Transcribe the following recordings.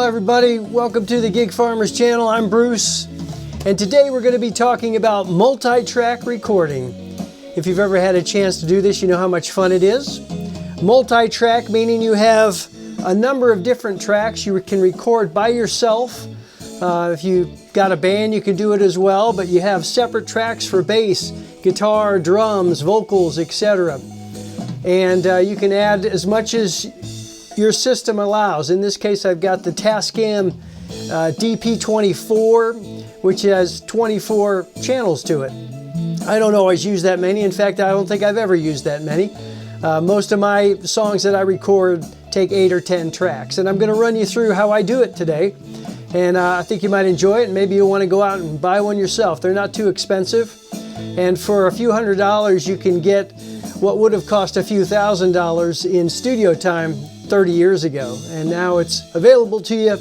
everybody, welcome to the Gig Farmers channel. I'm Bruce, and today we're going to be talking about multi-track recording. If you've ever had a chance to do this, you know how much fun it is. Multi-track meaning you have a number of different tracks you can record by yourself. If you've got a band, you can do it as well, but you have separate tracks for bass, guitar, drums, vocals, etc. And you can add as much as your system allows. In this case, I've got the Tascam DP 24, which has 24 channels to it. I don't always use that many. In fact, I don't think I've ever used that many. Most of my songs that I record take 8 or 10 tracks, and I'm going to run you through how I do it today. And I think you might enjoy it, and maybe you'll want to go out and buy one yourself. They're not too expensive, and for a few $100s you can get what would have cost a few $1,000s in studio time 30 years ago, and now it's available to you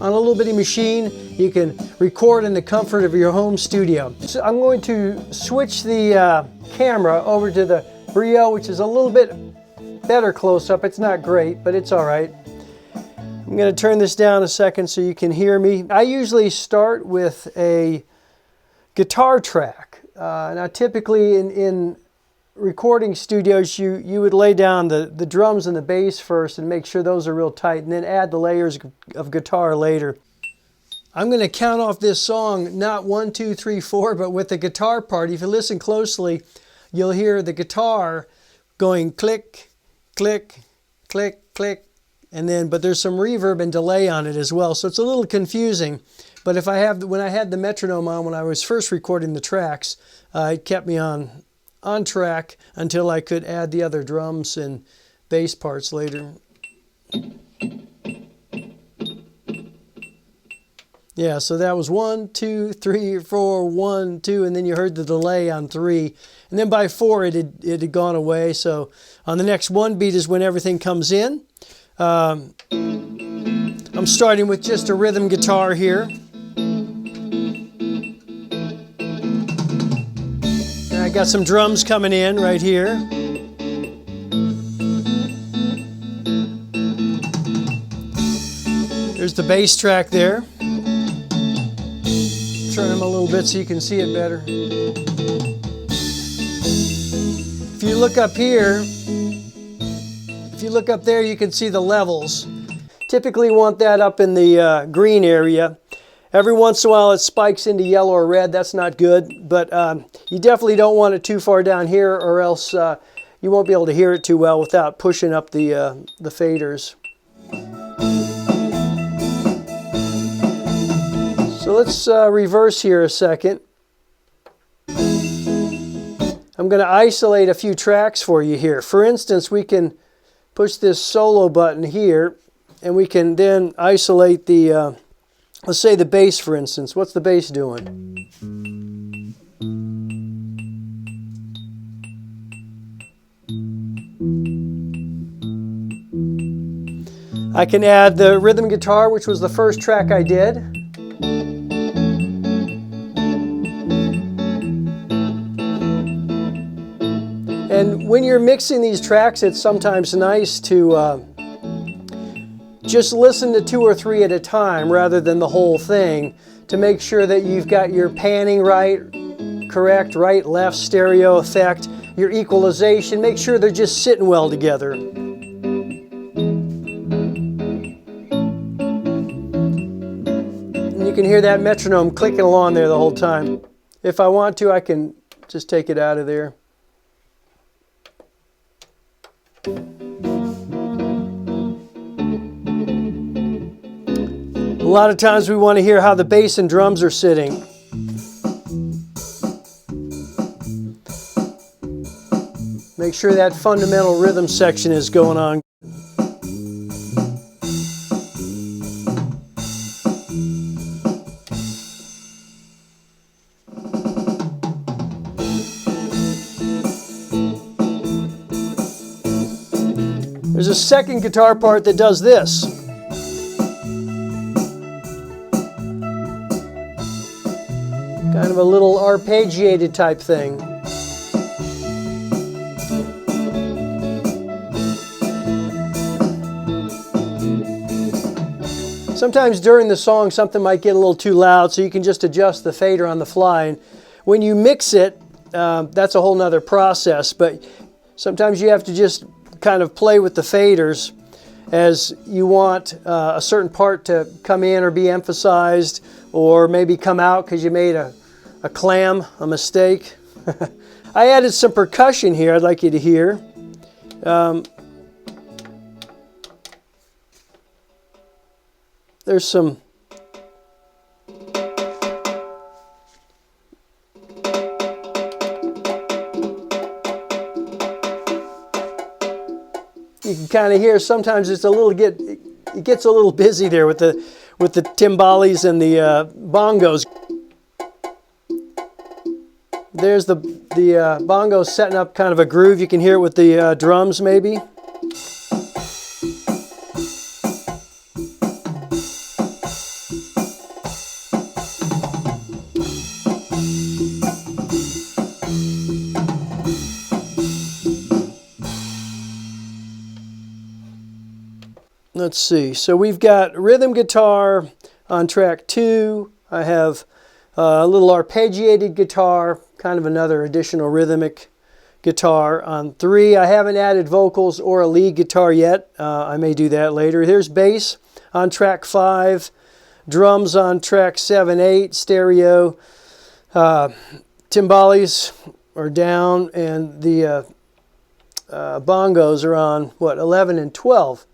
on a little bitty machine. You can record in the comfort of your home studio. So I'm going to switch the camera over to the Brio, which is a little bit better close-up. It's not great, but it's all right. I'm going to turn this down a second so you can hear me. I usually start with a guitar track. Now typically in recording studios, you would lay down the drums and the bass first and make sure those are real tight, and then add the layers of guitar later. I'm going to count off this song, not 1, 2, 3, 4, but with the guitar part. If you listen closely, you'll hear the guitar going click, click, click, click, and then, but there's some reverb and delay on it as well, so it's a little confusing. But when I had the metronome on when I was first recording the tracks, it kept me on track until I could add the other drums and bass parts later. Yeah, so that was 1, 2, 3, 4, 1, 2, and then you heard the delay on 3. And then by 4 it had gone away. So on the next one beat is when everything comes in. I'm starting with just a rhythm guitar here. I got some drums coming in right here. There's the bass track there. Turn them a little bit so you can see it better. If you look up here, if you look up there, you can see the levels. Typically want that up in the green area. Every once in a while it spikes into yellow or red. That's not good, but you definitely don't want it too far down here, or else you won't be able to hear it too well without pushing up the faders. So let's reverse here a second. I'm going to isolate a few tracks for you here. For instance, we can push this solo button here, and we can then isolate the let's say the bass, for instance. What's the bass doing? I can add the rhythm guitar, which was the first track I did. And when you're mixing these tracks, it's sometimes nice to just listen to 2 or 3 at a time rather than the whole thing, to make sure that you've got your panning correct, right, left, stereo effect, your equalization. Make sure they're just sitting well together. And you can hear that metronome clicking along there the whole time. If I want to, I can just take it out of there. A lot of times we want to hear how the bass and drums are sitting. Make sure that fundamental rhythm section is going on. There's a second guitar part that does this. Kind of a little arpeggiated type thing. Sometimes during the song something might get a little too loud, so you can just adjust the fader on the fly. And when you mix it, that's a whole nother process, but sometimes you have to just kind of play with the faders as you want a certain part to come in or be emphasized, or maybe come out because you made a mistake. I added some percussion here I'd like you to hear. There's some you can kind of hear sometimes it's it gets a little busy there with the timbales and the bongos. There's the bongos setting up kind of a groove. You can hear it with the drums maybe. Let's see, so we've got rhythm guitar on track 2. I have a little arpeggiated guitar, kind of another additional rhythmic guitar on 3. I haven't added vocals or a lead guitar yet. I may do that later. Here's bass on track 5, drums on track 7, 8, stereo, timbales are down, and the bongos are on, 11 and 12.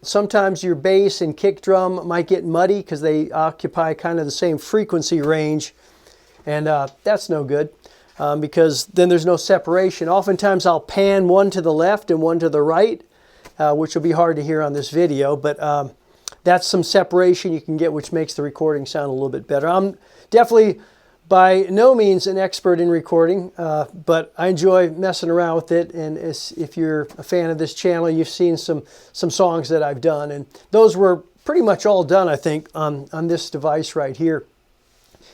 Sometimes your bass and kick drum might get muddy because they occupy kind of the same frequency range, and that's no good because then there's no separation. Oftentimes I'll pan one to the left and one to the right, which will be hard to hear on this video, but that's some separation you can get, which makes the recording sound a little bit better. I'm definitely by no means an expert in recording, but I enjoy messing around with it, and if you're a fan of this channel, you've seen some songs that I've done, and those were pretty much all done, I think, on this device right here.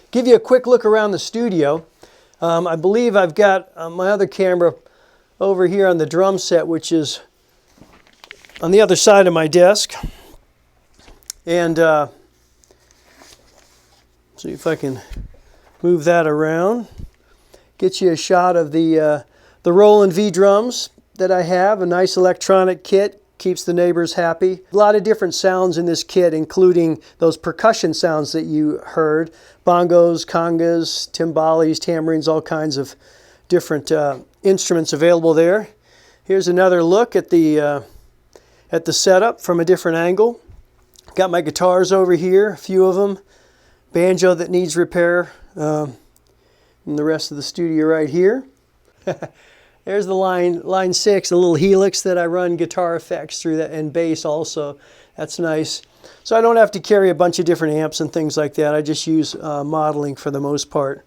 Give you a quick look around the studio. I believe I've got my other camera over here on the drum set, which is on the other side of my desk, and see if I can move that around. Get you a shot of the Roland V drums that I have. A nice electronic kit, keeps the neighbors happy. A lot of different sounds in this kit, including those percussion sounds that you heard. Bongos, congas, timbales, tambourines, all kinds of different instruments available there. Here's another look at the setup from a different angle. Got my guitars over here, a few of them. Banjo that needs repair, and the rest of the studio right here. There's the line 6, a little Helix that I run guitar effects through, that, and bass also. That's nice. So I don't have to carry a bunch of different amps and things like that. I just use modeling for the most part.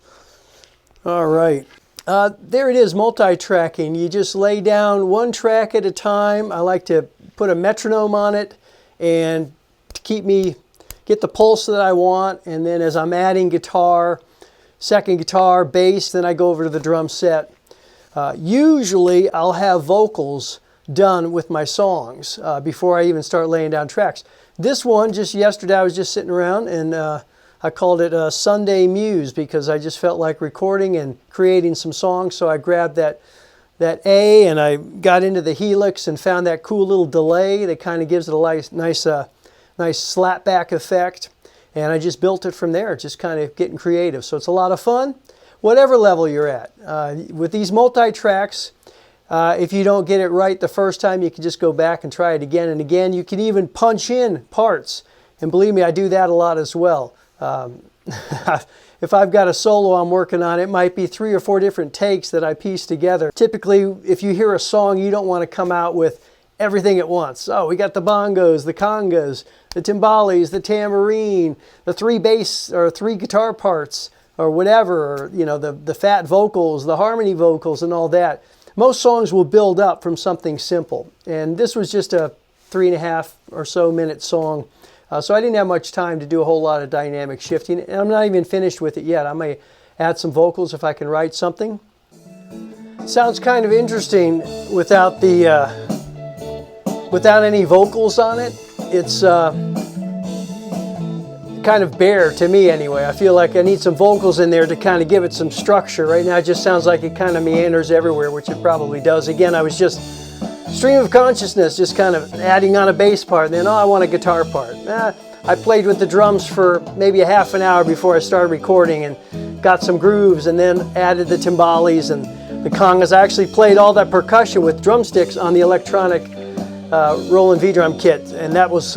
All right. There it is, multi-tracking. You just lay down one track at a time. I like to put a metronome on it and to get the pulse that I want, and then as I'm adding guitar, second guitar, bass, then I go over to the drum set. Usually I'll have vocals done with my songs before I even start laying down tracks. This one, just yesterday, I was just sitting around and I called it Sunday Muse because I just felt like recording and creating some songs, so I grabbed that A and I got into the Helix and found that cool little delay that kind of gives it a nice slapback effect, and I just built it from there, just kind of getting creative. So it's a lot of fun, whatever level you're at. With these multi-tracks, if you don't get it right the first time, you can just go back and try it again and again. You can even punch in parts, and believe me, I do that a lot as well. If I've got a solo I'm working on, it might be 3 or 4 different takes that I piece together. Typically, if you hear a song, you don't want to come out with everything at once. Oh, we got the bongos, the congas, the timbales, the tambourine, the 3 bass or 3 guitar parts, or whatever, or, you know, the fat vocals, the harmony vocals, and all that. Most songs will build up from something simple, and this was just a 3.5 or so minute song, so I didn't have much time to do a whole lot of dynamic shifting, and I'm not even finished with it yet. I may add some vocals if I can write something. Sounds kind of interesting without without any vocals on it. It's kind of bare to me anyway. I feel like I need some vocals in there to kind of give it some structure. Right now it just sounds like it kind of meanders everywhere, which it probably does. Again, I was just stream of consciousness, just kind of adding on a bass part, and then, oh, I want a guitar part. I played with the drums for maybe a half an hour before I started recording and got some grooves, and then added the timbales and the congas. I actually played all that percussion with drumsticks on the electronic Roland V-Drum kit, and that was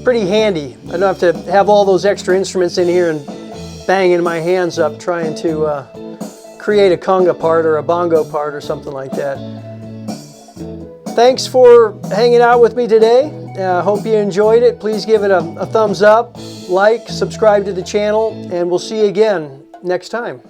pretty handy. I don't have to have all those extra instruments in here and banging my hands up trying to create a conga part or a bongo part or something like that. Thanks for hanging out with me today. Hope you enjoyed it. Please give it a thumbs up, like, subscribe to the channel, and we'll see you again next time.